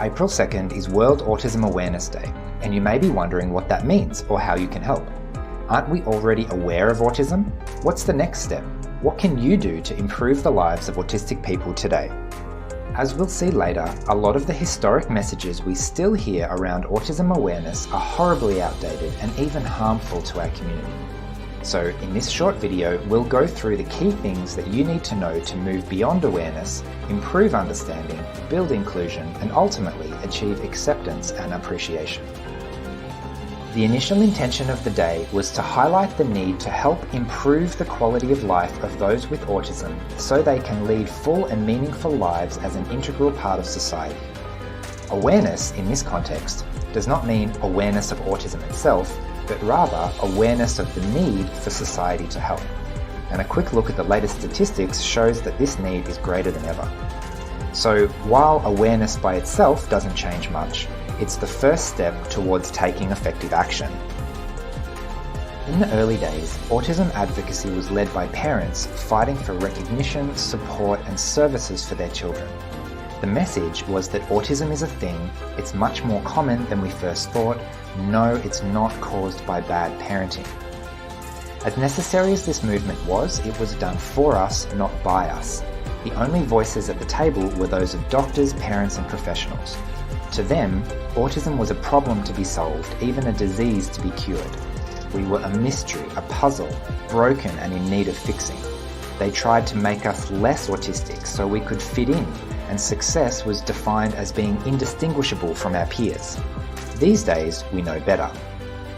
April 2nd is World Autism Awareness Day, and you may be wondering what that means or how you can help. Aren't we already aware of autism? What's the next step? What can you do to improve the lives of autistic people today? As we'll see later, a lot of the historic messages we still hear around autism awareness are horribly outdated and even harmful to our community. So in this short video, we'll go through the key things that you need to know to move beyond awareness, improve understanding, build inclusion, and ultimately achieve acceptance and appreciation. The initial intention of the day was to highlight the need to help improve the quality of life of those with autism so they can lead full and meaningful lives as an integral part of society. Awareness in this context does not mean awareness of autism itself, but rather awareness of the need for society to help. And a quick look at the latest statistics shows that this need is greater than ever. So while awareness by itself doesn't change much, it's the first step towards taking effective action. In the early days, autism advocacy was led by parents fighting for recognition, support, and services for their children. The message was that autism is a thing, it's much more common than we first thought. No, it's not caused by bad parenting. As necessary as this movement was, it was done for us, not by us. The only voices at the table were those of doctors, parents, and professionals. To them, autism was a problem to be solved, even a disease to be cured. We were a mystery, a puzzle, broken and in need of fixing. They tried to make us less autistic so we could fit in, and success was defined as being indistinguishable from our peers. These days, we know better.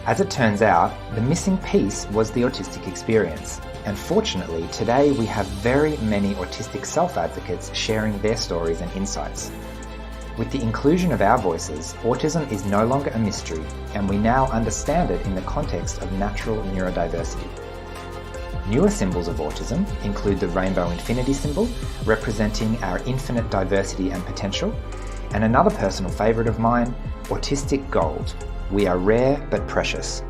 As it turns out, the missing piece was the autistic experience. And fortunately, today we have very many autistic self-advocates sharing their stories and insights. With the inclusion of our voices, autism is no longer a mystery, and we now understand it in the context of natural neurodiversity. Newer symbols of autism include the rainbow infinity symbol, representing our infinite diversity and potential, and another personal favourite of mine, autistic gold. We are rare but precious.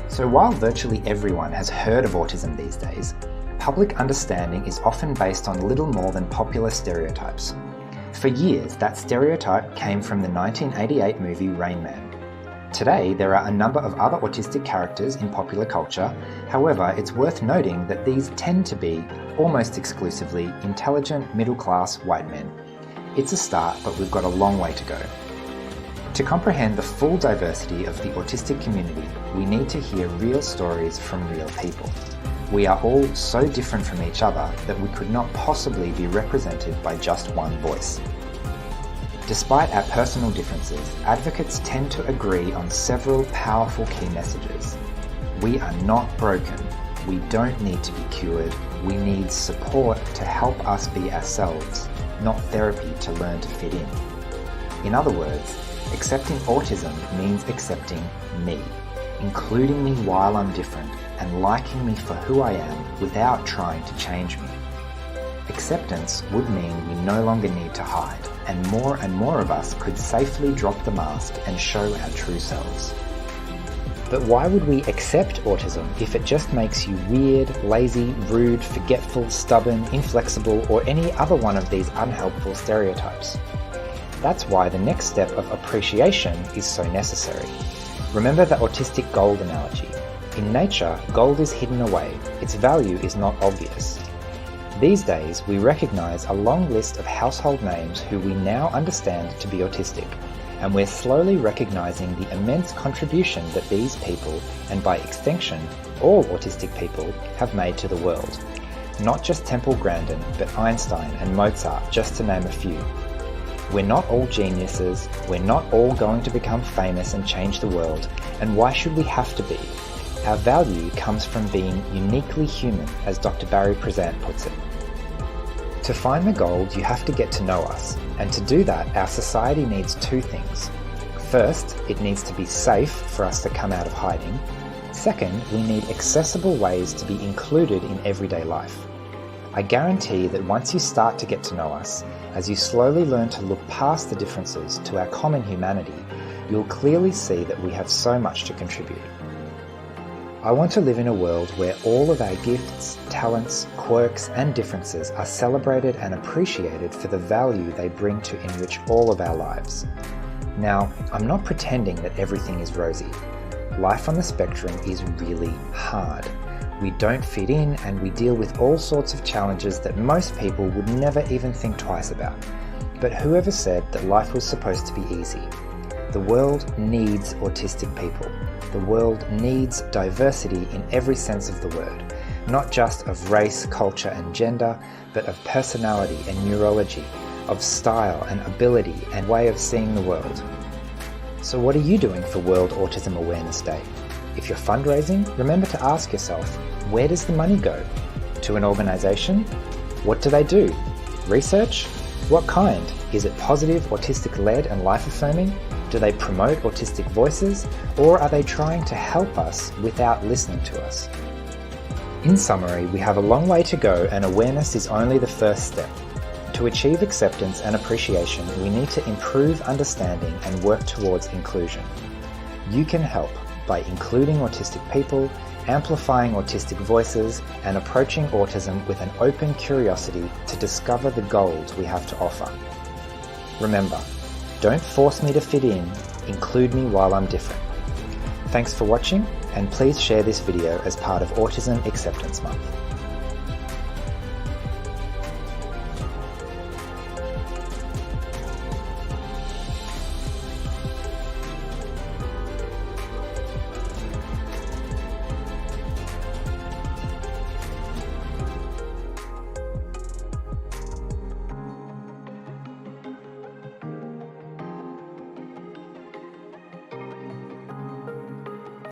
So while virtually everyone has heard of autism these days, public understanding is often based on little more than popular stereotypes. For years, that stereotype came from the 1988 movie Rain Man. Today, there are a number of other autistic characters in popular culture. However, it's worth noting that these tend to be, almost exclusively, intelligent, middle-class white men. It's a start, but we've got a long way to go. To comprehend the full diversity of the autistic community, we need to hear real stories from real people. We are all so different from each other that we could not possibly be represented by just one voice. Despite our personal differences, advocates tend to agree on several powerful key messages. We are not broken. We don't need to be cured. We need support to help us be ourselves, not therapy to learn to fit in. In other words, accepting autism means accepting me, including me while I'm different, and liking me for who I am without trying to change me. Acceptance would mean we no longer need to hide, and more of us could safely drop the mask and show our true selves. But why would we accept autism if it just makes you weird, lazy, rude, forgetful, stubborn, inflexible, or any other one of these unhelpful stereotypes? That's why the next step of appreciation is so necessary. Remember the autistic gold analogy. In nature, gold is hidden away. Its value is not obvious. These days, we recognise a long list of household names who we now understand to be autistic, and we're slowly recognising the immense contribution that these people, and by extension, all autistic people, have made to the world. Not just Temple Grandin, but Einstein and Mozart, just to name a few. We're not all geniuses, we're not all going to become famous and change the world, and why should we have to be? Our value comes from being uniquely human, as Dr. Barry Prezant puts it. To find the gold, you have to get to know us, and to do that, our society needs two things. First, it needs to be safe for us to come out of hiding. Second, we need accessible ways to be included in everyday life. I guarantee that once you start to get to know us, as you slowly learn to look past the differences to our common humanity, you'll clearly see that we have so much to contribute. I want to live in a world where all of our gifts, talents, quirks, and differences are celebrated and appreciated for the value they bring to enrich all of our lives. Now, I'm not pretending that everything is rosy. Life on the spectrum is really hard. We don't fit in, and we deal with all sorts of challenges that most people would never even think twice about. But whoever said that life was supposed to be easy? The world needs autistic people. The world needs diversity in every sense of the word, not just of race, culture, and gender, but of personality and neurology, of style and ability and way of seeing the world. So what are you doing for World Autism Awareness Day? If you're fundraising, remember to ask yourself, where does the money go? To an organisation? What do they do? Research? What kind? Is it positive, autistic-led and life-affirming? Do they promote autistic voices? Or are they trying to help us without listening to us? In summary, we have a long way to go, and awareness is only the first step. To achieve acceptance and appreciation, we need to improve understanding and work towards inclusion. You can help by including autistic people, amplifying autistic voices, and approaching autism with an open curiosity to discover the gold we have to offer. Remember, don't force me to fit in, include me while I'm different. Thanks for watching, and please share this video as part of Autism Acceptance Month.